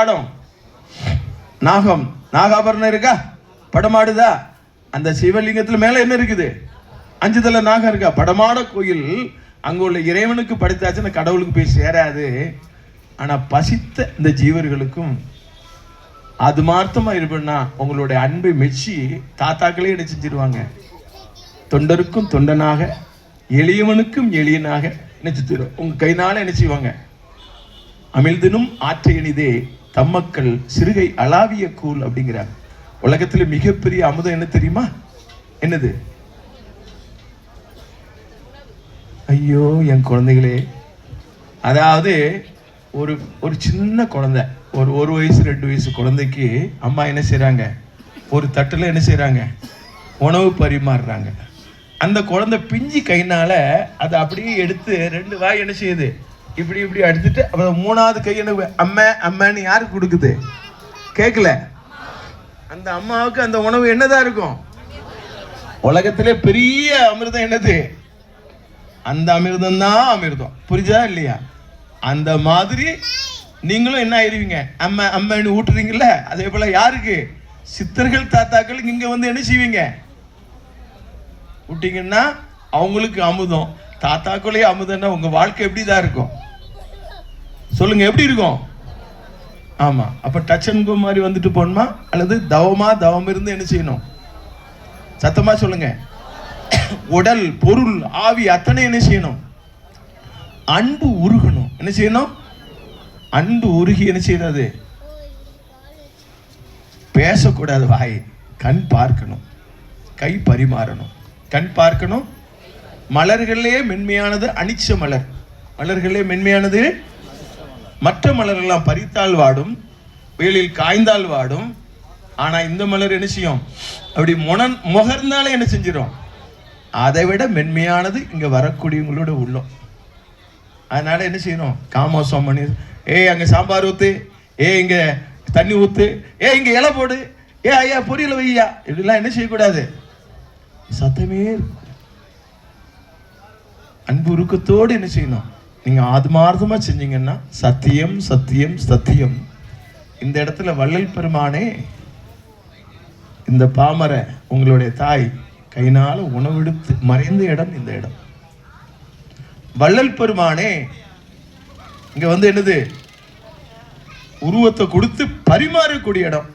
Adam நாகம் நாகாபரணம் இருக்கா? படமாடுதா? அந்த சிவலிங்கத்துல மேல என்ன இருக்குது? 5 தலை நாகம் இருக்கா? படமாட கோயில் அங்க உள்ள இறைவனுக்கு படைத்தாச்சுன்னா கடவுளுக்கு போய் சேராது. ஆனா பசித்த இந்த ஜீவர்களுக்கும் அது மார்த்தமா இருப்பா உங்களுடைய அன்பை மெச்சி தாத்தாக்களே என்ன செஞ்சிருவாங்க? தொண்டருக்கும் தொண்டனாக எளியவனுக்கும் எளியனாக நினைச்சு உங்க கைனால என்ன செய்வாங்க? அமிழ்தினும் ஆற்ற இனிதே தம்மக்கள் சிறுகை அளாவிய கூழ் அப்படிங்கிறாங்க. உலகத்துல மிகப்பெரிய அமுதம் என்ன தெரியுமா? என்னது? ஐயோ என் குழந்தைகளே, அதாவது ஒரு சின்ன குழந்தை, ஒரு வயசு 2 வயசு குழந்தைக்கு அம்மா என்ன செய்யறாங்க? ஒரு தட்டுல என்ன செய்யறாங்க? உணவு பரிமாறுறாங்க. அந்த குழந்தை பிஞ்சு கைனால அதை அப்படியே எடுத்து 2 வாய் என்ன செய்யுது? இப்படி இப்படி எடுத்துட்டு அப்புறம் 3வது கை என்ன? அம்மா அம்மான்னு யாருக்கு கொடுக்குது? கேட்கல. அந்த அம்மாவுக்கு அந்த உணவு என்னதான் இருக்கும்? உலகத்திலே பெரிய அமிர்தம் என்னது? அந்த அமிர்தம் தான் அமிர்தம். புரிஞ்சா இல்லையா? அந்த மாதிரி நீங்களும் என்ன ஆயிருவீங்க? அம்மா அம்மான்னு ஊட்டுறீங்கல்ல, அதே போல யாருக்கு? சித்தர்கள் தாத்தாக்கள் இங்க வந்து என்ன செய்வீங்க? விட்டீங்கன்னா அவங்களுக்கு அமுதம். தாத்தாக்களே அமுதம்னா உங்க வாழ்க்கை எப்படிதான் இருக்கும்? சொல்லுங்க, எப்படி இருக்கும்? ஆமா. அப்ப டச் அண்ட் கோ மாதிரி வந்துட்டு போகணுமா அல்லது தவம் இருந்து என்ன செய்யணும்? சத்தமா சொல்லுங்க. உடல் பொருள் ஆவி அத்தனை என்ன செய்யணும்? அன்பு உருகணும். என்ன செய்யணும்? அன்பு உருகி என்ன செய்யறது? பேசக்கூடாது வாய். கண் பார்க்கணும், கை பரிமாறணும். கண் பார்க்கணும். மலர்களே மென்மையானது அனிச்ச மலர். மலர்களே மென்மையானது. மற்ற மலரெல்லாம் பறித்தால் வாடும், வெயிலில் காய்ந்தால் வாடும். ஆனா இந்த மலர் என்ன செய்யும்? அப்படி முகர்ந்தாலே என்ன செஞ்சிடும்? அதை விட மென்மையானது இங்க வரக்கூடியவங்களோட உள்ளம். அதனால என்ன செய்யணும்? காமோசம் பண்ணி, அங்க சாம்பார் ஊத்து, இங்க தண்ணி ஊத்து, இங்க இலை போடு, ஐயா பொரியல வையா, இப்படிலாம் என்ன செய்யக்கூடாது. சத்தமே அன்பு உருக்கத்தோடு என்ன செய்யணும்? நீங்க ஆத்மார்த்தமா செஞ்சீங்கன்னா சத்தியம் சத்தியம் சத்தியம். இந்த இடத்துல வள்ளல் பெருமானே, இந்த பாமர உங்களுடைய தாய் கையினால உணவெடுத்து மறைந்த இடம் இந்த இடம். வள்ளல் பெருமானே இங்க வந்து என்னது? உருவத்தை கொடுத்து பரிமாறக்கூடிய இடம்.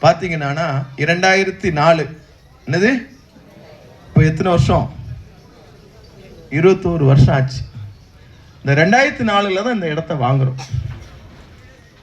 பாத்தீங்கன்னா 2004 என்னது? இப்போ எத்தனை வருஷம்? 21 வருஷம் ஆச்சு. இந்த 2004 தான் இந்த இடத்த வாங்குறோம்.